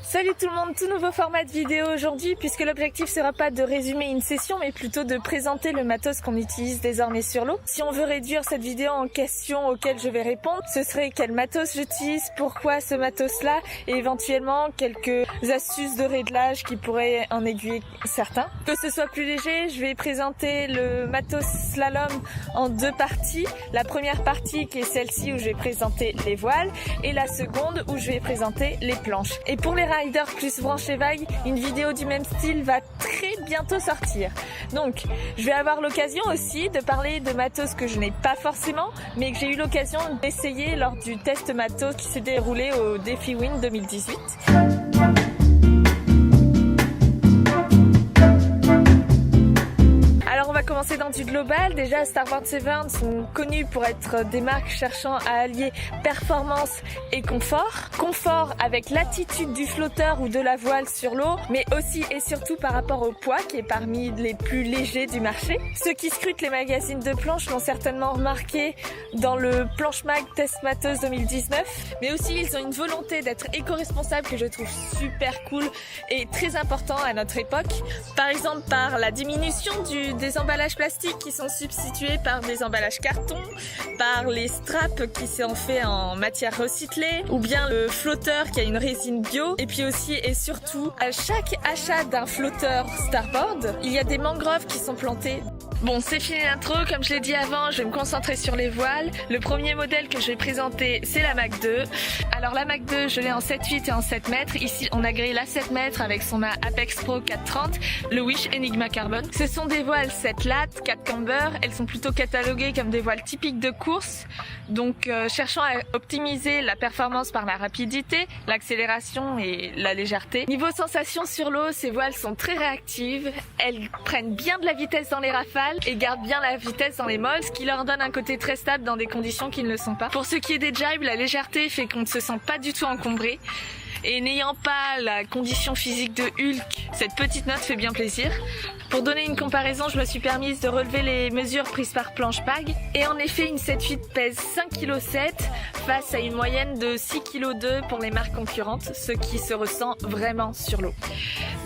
Salut tout le monde, tout nouveau format de vidéo aujourd'hui puisque l'objectif sera pas de résumer une session mais plutôt de présenter le matos qu'on utilise désormais sur l'eau. Si on veut réduire cette vidéo en questions auxquelles je vais répondre, ce serait quel matos j'utilise, pourquoi ce matos là et éventuellement quelques astuces de réglage qui pourraient en aiguiller certains. Que ce soit plus léger, je vais présenter le matos slalom en deux parties. La première partie qui est celle-ci où je vais présenter les voiles et la seconde où je vais présenter les planches. Et pour les riders plus branchés vagues, une vidéo du même style va très bientôt sortir. Donc, je vais avoir l'occasion aussi de parler de matos que je n'ai pas forcément, mais que j'ai eu l'occasion d'essayer lors du test matos qui s'est déroulé au Défi Wind 2018. Alors on va commencer dans du global. Déjà Starboard Severn sont connus pour être des marques cherchant à allier performance et confort. Confort avec l'attitude du flotteur ou de la voile sur l'eau, mais aussi et surtout par rapport au poids qui est parmi les plus légers du marché. Ceux qui scrutent les magazines de planche l'ont certainement remarqué dans le Planche Mag Test Matos 2019, mais aussi ils ont une volonté d'être éco-responsables que je trouve super cool et très important à notre époque. Par exemple par la diminution des emballages plastiques qui sont substitués par des emballages carton, par les straps qui sont faits en matière recyclée, ou bien le flotteur qui a une résine bio. Et puis aussi et surtout, à chaque achat d'un flotteur Starboard, il y a des mangroves qui sont plantées. Bon, c'est fini l'intro, comme je l'ai dit avant, je vais me concentrer sur les voiles. Le premier modèle que je vais présenter, c'est la Mach 2. Alors la Mach 2, je l'ai en 7,8 et en 7 mètres. Ici, on a gréé la 7 mètres avec son mât Apex Pro 430, le Wish Enigma Carbon. Ce sont des voiles 7 lattes, 4 camber. Elles sont plutôt cataloguées comme des voiles typiques de course. Donc, cherchant à optimiser la performance par la rapidité, l'accélération et la légèreté. Niveau sensation sur l'eau, ces voiles sont très réactives. Elles prennent bien de la vitesse dans les rafales et gardent bien la vitesse dans les molles, ce qui leur donne un côté très stable dans des conditions qui ne le sont pas. Pour ce qui est des jibes, la légèreté fait qu'on ne se sent pas du tout encombré. Et n'ayant pas la condition physique de Hulk, cette petite note fait bien plaisir. Pour donner une comparaison, je me suis permise de relever les mesures prises par Planche Mag. Et en effet, une 7,8 pèse 5,7 kg face à une moyenne de 6,2 kg pour les marques concurrentes, ce qui se ressent vraiment sur l'eau.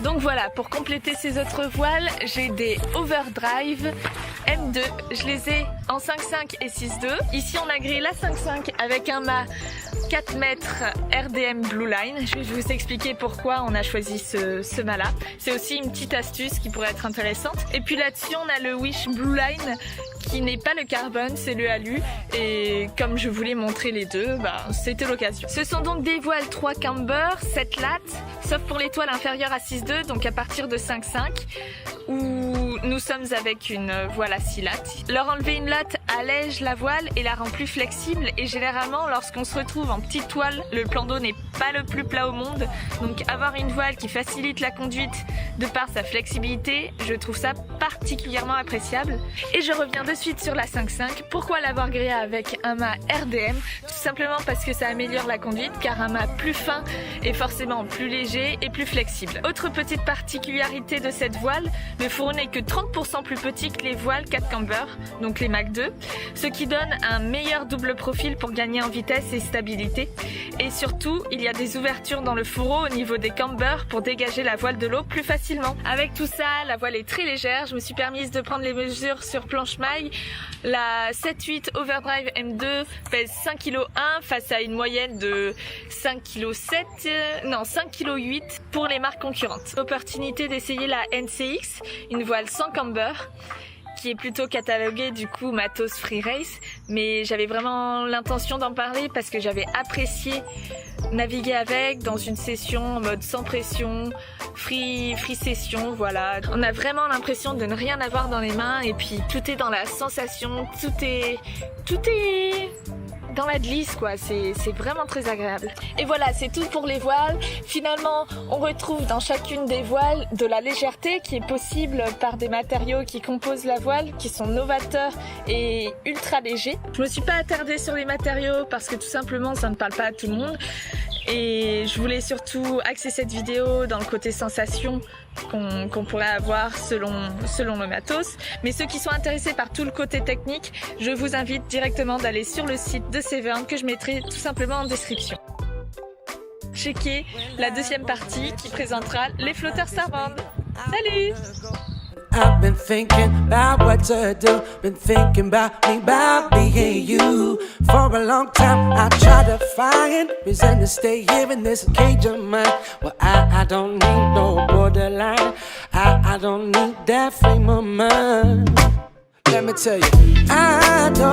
Donc voilà, pour compléter ces autres voiles, j'ai des Overdrive M2. Je les ai en 5,5 et 6,2. Ici, on a gréé la 5,5 avec un mât 4 mètres RDM Blue Line. Je vais vous expliquer pourquoi on a choisi ce mât-là. C'est aussi une petite astuce qui pourrait être intéressante. Et puis là-dessus, on a le Wish Blue Line qui n'est pas le carbone, c'est le alu. Et comme je voulais montrer les deux, c'était l'occasion. Ce sont donc des voiles 3 camber, 7 lattes, sauf pour l'étoile inférieure à 6,2, donc à partir de 5,5, où nous sommes avec une voile à 6 lattes. Leur enlever une latte allège la voile et la rend plus flexible, et généralement lorsqu'on se retrouve en petite toile, le plan d'eau n'est pas le plus plat au monde, donc avoir une voile qui facilite la conduite de par sa flexibilité, je trouve ça particulièrement appréciable. Et je reviens de suite sur la 5,5. Pourquoi l'avoir gréée avec un mât RDM? Tout simplement parce que ça améliore la conduite, car un mât plus fin est forcément plus léger et plus flexible. Autre petite particularité de cette voile, le fourreau n'est que 30% plus petit que les voiles 4 camber, donc les Mach 2, ce qui donne un meilleur double profil pour gagner en vitesse et stabilité. Et surtout, il y a des ouvertures dans le fourreau au niveau des camber pour dégager la voile de l'eau plus facilement. Avec tout ça, la voile est très légère. Je me suis permise de prendre les mesures sur Planche Mag. La 7,8 Overdrive M2 pèse 5,1 kg face à une moyenne de 5,7 kg, non 5,8 kg pour les marques concurrentes. Opportunité d'essayer la NCX, une voile sans camber, qui est plutôt cataloguée du coup matos free race, mais j'avais vraiment l'intention d'en parler parce que j'avais apprécié naviguer avec dans une session en mode sans pression, free session, voilà. On a vraiment l'impression de ne rien avoir dans les mains et puis tout est dans la sensation, tout est dans la glisse quoi, c'est vraiment très agréable. Et voilà, c'est tout pour les voiles. Finalement, on retrouve dans chacune des voiles de la légèreté qui est possible par des matériaux qui composent la voile, qui sont novateurs et ultra légers. Je me suis pas attardée sur les matériaux parce que tout simplement ça ne parle pas à tout le monde. Et je voulais surtout axer cette vidéo dans le côté sensation qu'on pourrait avoir selon le matos. Mais ceux qui sont intéressés par tout le côté technique, je vous invite directement d'aller sur le site de Severn que je mettrai tout simplement en description. Checkez la deuxième partie qui présentera les flotteurs Starband. Salut! I've been thinking about what to do. Been thinking about me, about being you. For a long time, I tried to find reason to stay here in this cage of mine. Well, I don't need no borderline. I don't need that frame of mind. Let me tell you, I don't